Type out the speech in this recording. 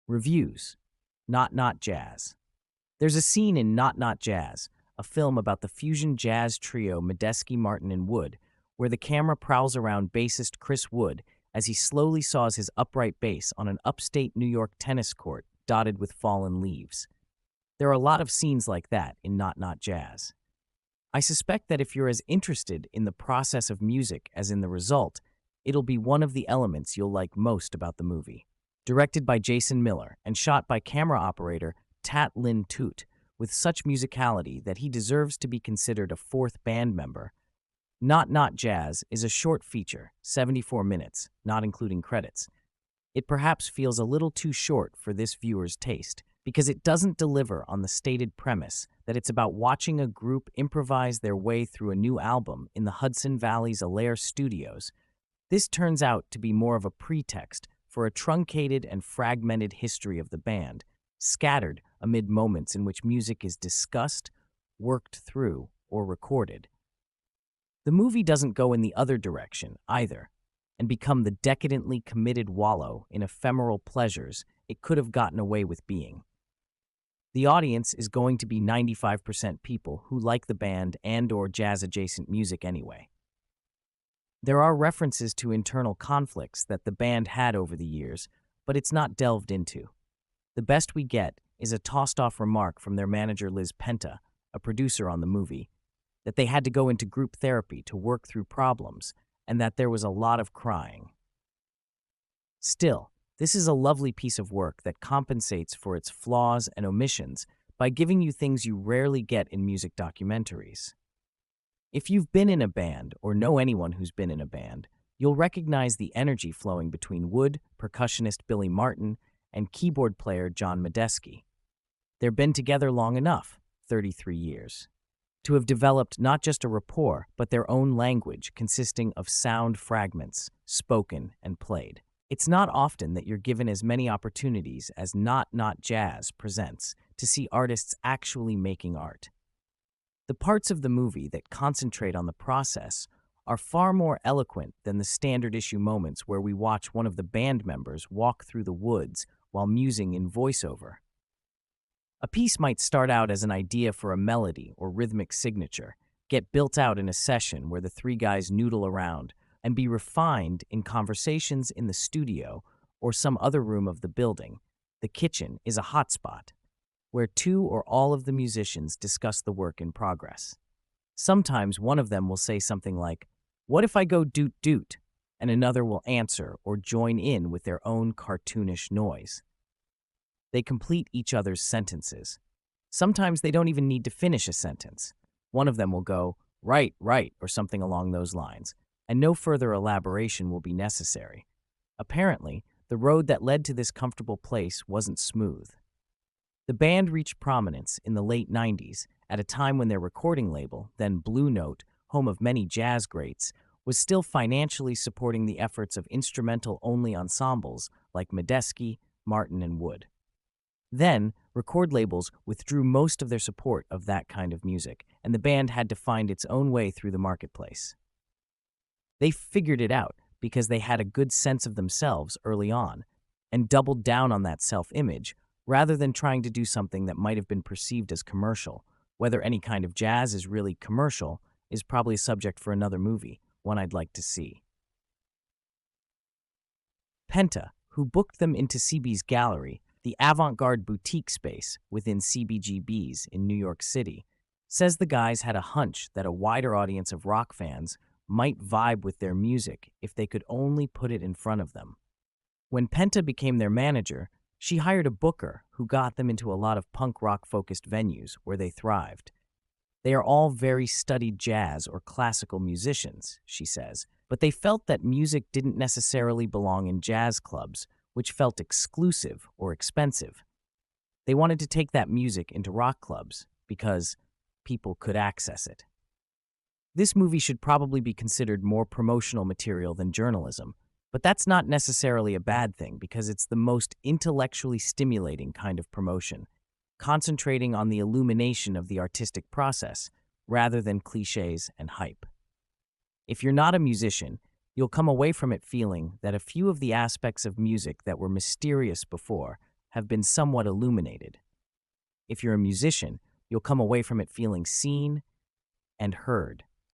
Reviews. Not Jazz. There's a scene in Not Jazz, a film about the fusion jazz trio Medeski Martin Wood, where the camera prowls around bassist Chris Wood as he slowly saws his upright bass on an upstate New York tennis court dotted with fallen leaves. There are a lot of scenes like that in Not Jazz. I suspect that if you're as interested in the process of music as in the result, it'll be one of the elements you'll like most about the movie. Directed by Jason Miller and shot by camera operator Tat Lin Toot, with such musicality that he deserves to be considered a fourth band member. Not Jazz is a short feature, 74 minutes, not including credits. It perhaps feels a little too short for this viewer's taste, because it doesn't deliver on the stated premise that it's about watching a group improvise their way through a new album in the Hudson Valley's Allaire studios. This turns out to be more of a pretext for a truncated and fragmented history of the band, scattered amid moments in which music is discussed, worked through, or recorded. The movie doesn't go in the other direction, either, and become the decadently committed wallow in ephemeral pleasures it could have gotten away with being. The audience is going to be 95% people who like the band and/or jazz-adjacent music anyway. There are references to internal conflicts that the band had over the years, but it's not delved into. The best we get is a tossed-off remark from their manager Liz Penta, a producer on the movie, that they had to go into group therapy to work through problems, and that there was a lot of crying. Still, this is a lovely piece of work that compensates for its flaws and omissions by giving you things you rarely get in music documentaries. If you've been in a band or know anyone who's been in a band, you'll recognize the energy flowing between Wood, percussionist Billy Martin, and keyboard player John Medeski. They've been together long enough, 33 years, to have developed not just a rapport, but their own language consisting of sound fragments, spoken and played. It's not often that you're given as many opportunities as Not Jazz presents to see artists actually making art. The parts of the movie that concentrate on the process are far more eloquent than the standard issue moments where we watch one of the band members walk through the woods while musing in voiceover. A piece might start out as an idea for a melody or rhythmic signature, get built out in a session where the three guys noodle around, and be refined in conversations in the studio or some other room of the building. The kitchen is a hotspot, where two or all of the musicians discuss the work in progress. Sometimes one of them will say something like, "What if I go doot doot?" and another will answer or join in with their own cartoonish noise. They complete each other's sentences. Sometimes they don't even need to finish a sentence. One of them will go, "Right, right," or something along those lines, and no further elaboration will be necessary. Apparently, the road that led to this comfortable place wasn't smooth. The band reached prominence in the late 90s at a time when their recording label, then Blue Note, home of many jazz greats, was still financially supporting the efforts of instrumental-only ensembles like Medeski, Martin, Wood. Then, record labels withdrew most of their support of that kind of music, and the band had to find its own way through the marketplace. They figured it out because they had a good sense of themselves early on and doubled down on that self-image rather than trying to do something that might have been perceived as commercial. Whether any kind of jazz is really commercial is probably a subject for another movie, one I'd like to see. Penta, who booked them into CB's gallery, the avant-garde boutique space within CBGB's in New York City, says the guys had a hunch that a wider audience of rock fans might vibe with their music if they could only put it in front of them. When Penta became their manager, she hired a booker who got them into a lot of punk rock-focused venues where they thrived. They are all very studied jazz or classical musicians, she says, but they felt that music didn't necessarily belong in jazz clubs, which felt exclusive or expensive. They wanted to take that music into rock clubs because people could access it. This movie should probably be considered more promotional material than journalism, but that's not necessarily a bad thing because it's the most intellectually stimulating kind of promotion, concentrating on the illumination of the artistic process rather than cliches and hype. If you're not a musician, you'll come away from it feeling that a few of the aspects of music that were mysterious before have been somewhat illuminated. If you're a musician, you'll come away from it feeling seen and heard.